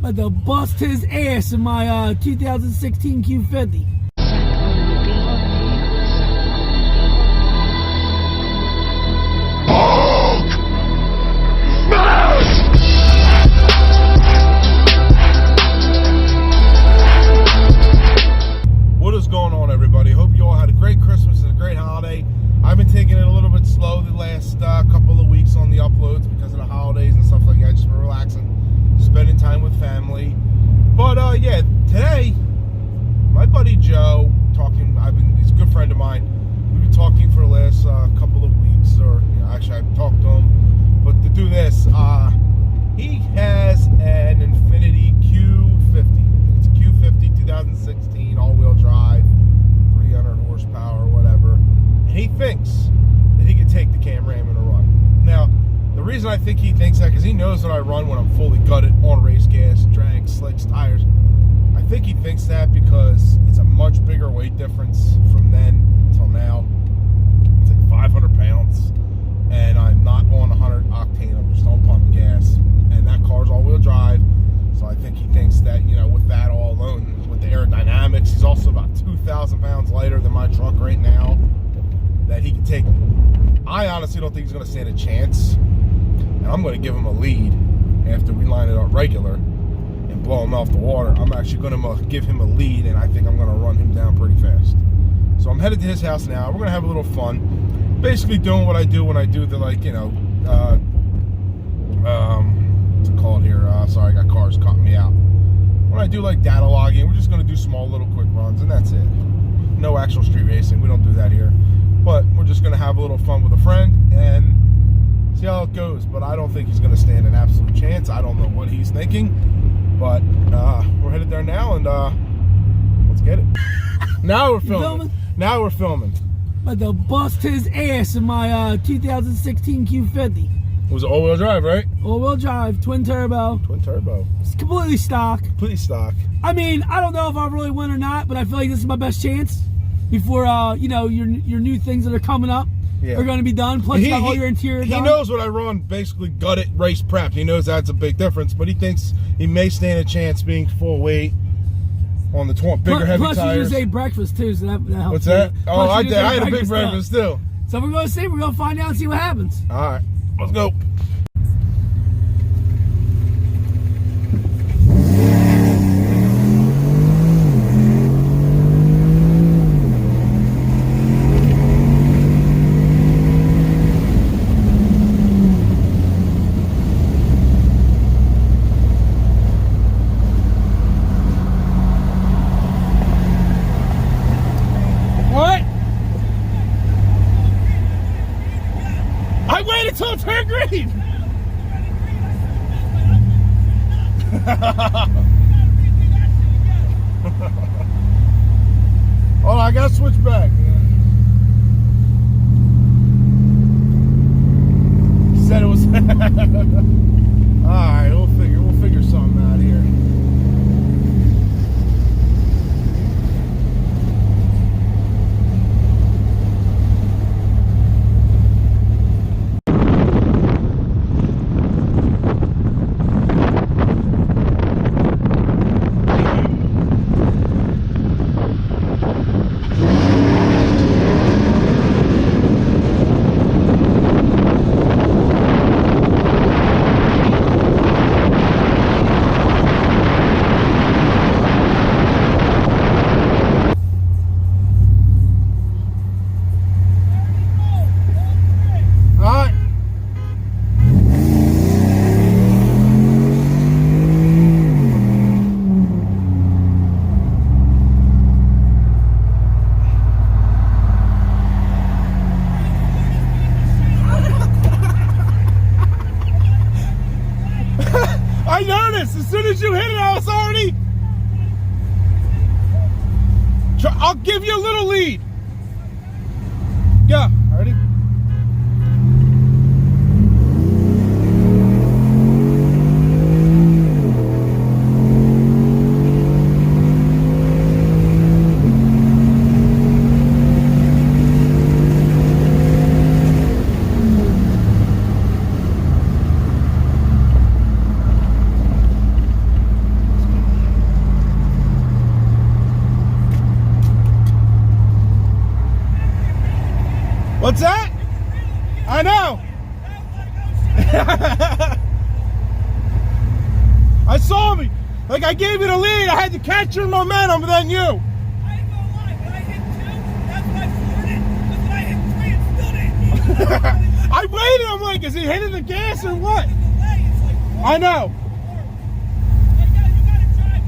About to bust his ass in my 2016 Q50. What is going on, everybody? Hope you all had a great Christmas and a great holiday. I've been taking it a little bit slow the last couple of weeks on the uploads because of the holidays and stuff like that. Just for relaxing, spending time with family. But yeah, today my buddy Joe he's a good friend of mine. We've been talking for the last couple of weeks, or actually I've talked to him. But to do this, he has an Infinity Q50. It's a Q50 2016 all-wheel drive, 300 horsepower or whatever. And he thinks that he can take the Cam Ram in a run. Now, the reason I think he thinks that, because he knows that I run when I'm fully gutted on race gas, drag, slicks, tires. I think he thinks that because it's a much bigger weight difference from then till now. It's like 500 pounds, and I'm not on 100 octane. I'm just on pump gas, and that car's all-wheel drive. So I think he thinks that, with that all alone, with the aerodynamics, he's also about 2,000 pounds lighter than my truck right now, that he can take. I honestly don't think he's going to stand a chance, and I'm going to give him a lead after we line it up regular and blow him off the water. I'm actually going to give him a lead, and I think I'm going to run him down pretty fast. So I'm headed to his house now. We're going to have a little fun, basically doing what I do when I do the, what's it called here? Sorry, I got cars cutting me out. When I do like data logging, we're just going to do small little quick runs, and that's it. No actual street racing. We don't do that here. But we're just going to have a little fun with a friend and see how it goes. But I don't think he's going to stand an absolute chance. I don't know what he's thinking. But we're headed there now, and let's get it. Now we're filming. Now we're filming. About to bust his ass in my 2016 Q50. It was an all-wheel drive, right? All-wheel drive, twin turbo. Twin turbo. It's completely stock. Completely stock. I mean, I don't know if I really win or not, but I feel like this is my best chance before your new things that are coming up are going to be done. Plus, all your interior done. He knows what I run, basically gutted race prep. He knows that's a big difference, but he thinks he may stand a chance being full weight on the bigger heavy tires. Plus, you just ate breakfast too, so that helps. What's that? Oh, I did. I had a big breakfast breakfast too. So we're going to see. We're going to find out and see what happens. All right, let's go. Until it turned green. Oh, I gotta switch back. He said it was. All right, we'll figure something out here. I noticed as soon as you hit it, I was already. I'll give you a little lead. Yeah, ready? What's that? I know. I saw me. Like, I gave you the lead. I had to catch your momentum, but then you. I ain't gonna lie, when I hit 2, that's when I floored it. But when I hit 3, it still didn't. I waited. I'm like, is he hitting the gas or what? I know. You gotta drive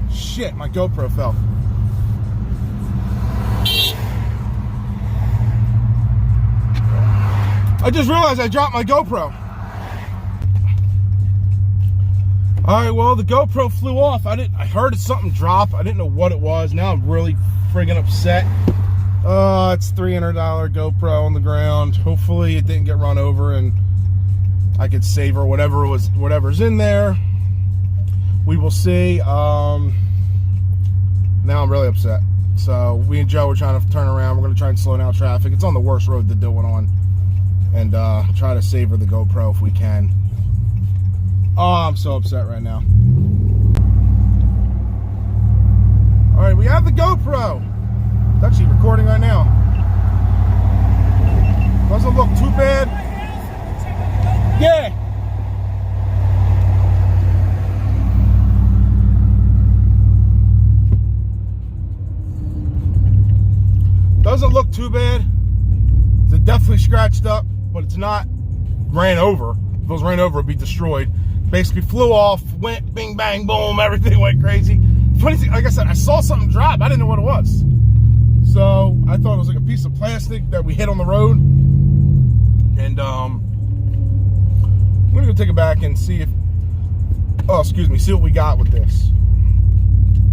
this. Shit, my GoPro fell. I just realized I dropped my GoPro. All right, well, the GoPro flew off. I heard something drop. I didn't know what it was. Now I'm really friggin' upset. It's $300 GoPro on the ground. Hopefully it didn't get run over and I could savor whatever's in there. We will see. Now I'm really upset. So we and Joe are trying to turn around. We're gonna try and slow down traffic. It's on the worst road to do it on. And try to savor the GoPro if we can. Oh, I'm so upset right now. All right, we have the GoPro. It's actually recording right now. Doesn't look too bad. Yeah. Doesn't look too bad. It's definitely scratched up, but it's not ran over. If it was ran over, it'd be destroyed. Basically flew off, went bing, bang, boom, everything went crazy. Funny thing, like I said, I saw something drop. I didn't know what it was. So I thought it was like a piece of plastic that we hit on the road. And I'm gonna go take it back and see if, see what we got with this.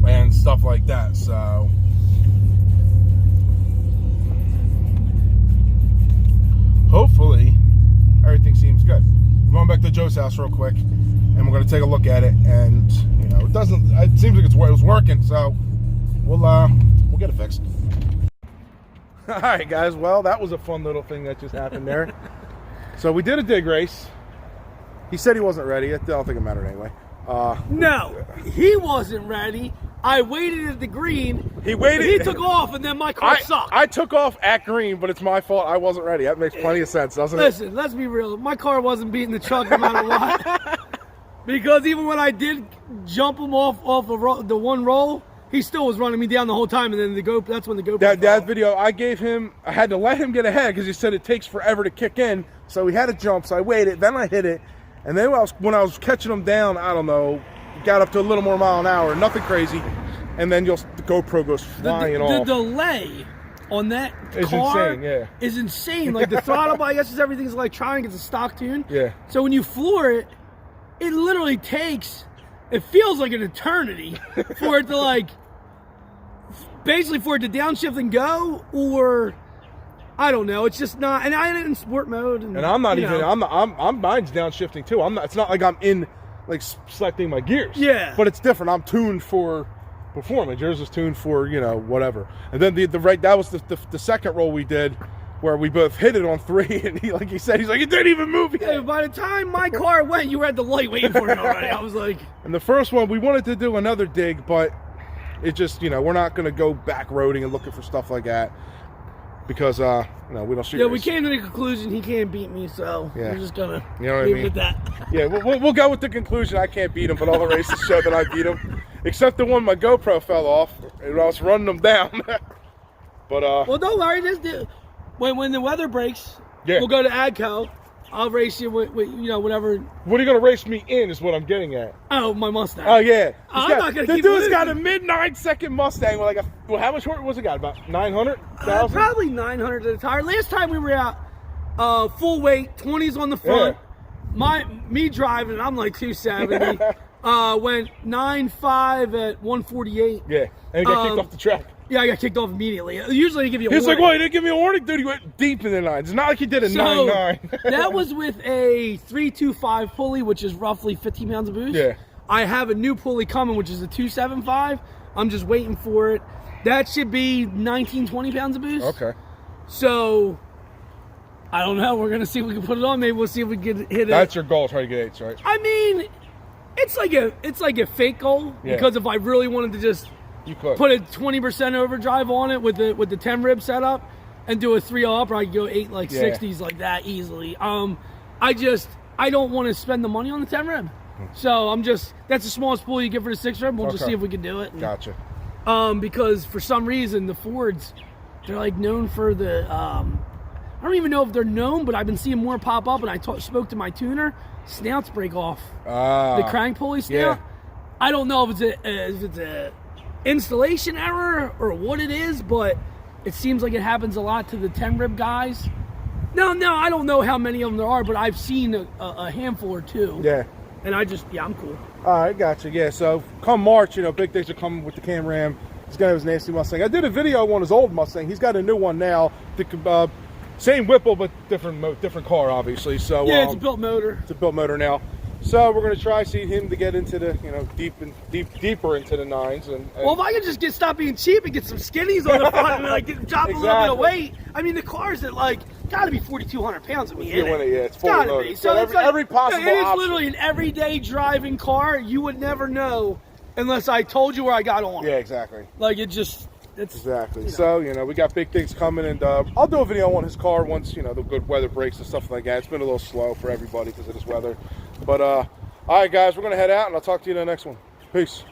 And stuff like that, so. Hopefully, everything seems good. I'm going back to Joe's house real quick, and we're going to take a look at it. And you know, it seems like it was working, so we'll get it fixed. All right, guys. Well, that was a fun little thing that just happened there. So we did a dig race. He said he wasn't ready. I don't think it mattered anyway. No, he wasn't ready. I waited at the green. He waited. He took off, and then my car sucked. I took off at green, but it's my fault. I wasn't ready. That makes plenty of sense, doesn't it? Listen, let's be real. My car wasn't beating the truck no matter what. Because even when I did jump him off the one roll, he still was running me down the whole time. And then that's when the GoPro. That video I gave him, I had to let him get ahead because he said it takes forever to kick in. So he had to jump. So I waited. Then I hit it. And then when I was catching him down, I don't know, got up to a little more mile an hour, nothing crazy. And then the GoPro goes flying off. The delay on that is car insane, yeah. is insane. Like the throttle, I guess, is everything's electronic. It's a stock tune. Yeah. So when you floor it, it literally takes, it feels like an eternity for it to basically for it to downshift and go, or I don't know. It's just not. And I did it in sport mode. And I'm not even. I'm mine's downshifting too. I'm not. It's not like I'm in selecting my gears. Yeah. But it's different. I'm tuned for performance. Yours is tuned for whatever. And then that was the second roll we did, where we both hit it on 3, and he said it didn't even move yet. Hey, by the time my car went, you were at the light waiting for it already. I was like. And the first one we wanted to do another dig, but it just we're not going to go back roading and looking for stuff like that. Because we don't shoot. Yeah, we came to the conclusion he can't beat me, so we're just gonna leave it at that. Yeah, we'll go with the conclusion I can't beat him, but all the races show that I beat him, except the one my GoPro fell off and I was running them down. But well, don't worry. When the weather breaks, Yeah. We'll go to Agco. I'll race you with whatever. What are you going to race me in is what I'm getting at. Oh, my Mustang. Oh, yeah. I'm not going to keep The dude's losing. got a mid-9-second Mustang with how much horse was it got? About 900,000? Probably 900 at a tire. Last time we were out, full weight, 20s on the front. Yeah. Me driving, I'm like 270. Went 9.5 at 148. Yeah, and he got kicked off the track. Yeah, I got kicked off immediately. Usually they give you a warning. He's like, well, he didn't give me a warning, dude. He went deep in the nines. It's not like he did a 9.9. That was with a 325 pulley, which is roughly 15 pounds of boost. Yeah. I have a new pulley coming, which is a 275. I'm just waiting for it. That should be 19, 20 pounds of boost. Okay. So, I don't know. We're going to see if we can put it on. Maybe we'll see if we can hit it. That's your goal, try to get 8s, right? I mean, it's like a fake goal. Yeah. Because if I really wanted to just You could put a 20% overdrive on it with the 10 rib setup and do a 3.0 up, or I could go 60s like that easily. I don't want to spend the money on the 10 rib. So that's the smallest spool you get for the 6 rib. We'll just see if we can do it. Gotcha. Because for some reason the Fords, they're like known for the I don't even know if they're known, but I've been seeing more pop up, and I spoke to my tuner, snouts break off. The crank pulley snout. Yeah. I don't know if it's a installation error or what it is, but it seems like it happens a lot to the 10 rib guys. No, I don't know how many of them there are, but I've seen a handful or two. Yeah. And I'm cool. All right, gotcha. Yeah, so come March, big things are coming with the Cam Ram. He's got his nasty Mustang. I did a video on his old Mustang. He's got a new one now. Same Whipple, but different car, obviously. So yeah, it's a built motor. It's a built motor now. So we're gonna try see him to get into the deeper into the 9s. And well, if I could just stop being cheap and get some skinnies on the front and drop a little bit of weight. I mean, the car's at got to be 4,200 pounds of me in it. Yeah, it's fully loaded. So every possible it's option. literally an everyday driving car. You would never know unless I told you where I got on. Yeah, exactly. It's exactly. So we got big things coming, and I'll do a video on his car once the good weather breaks and stuff like that. It's been a little slow for everybody because of this weather, but all right, guys, we're gonna head out, and I'll talk to you in the next one. Peace.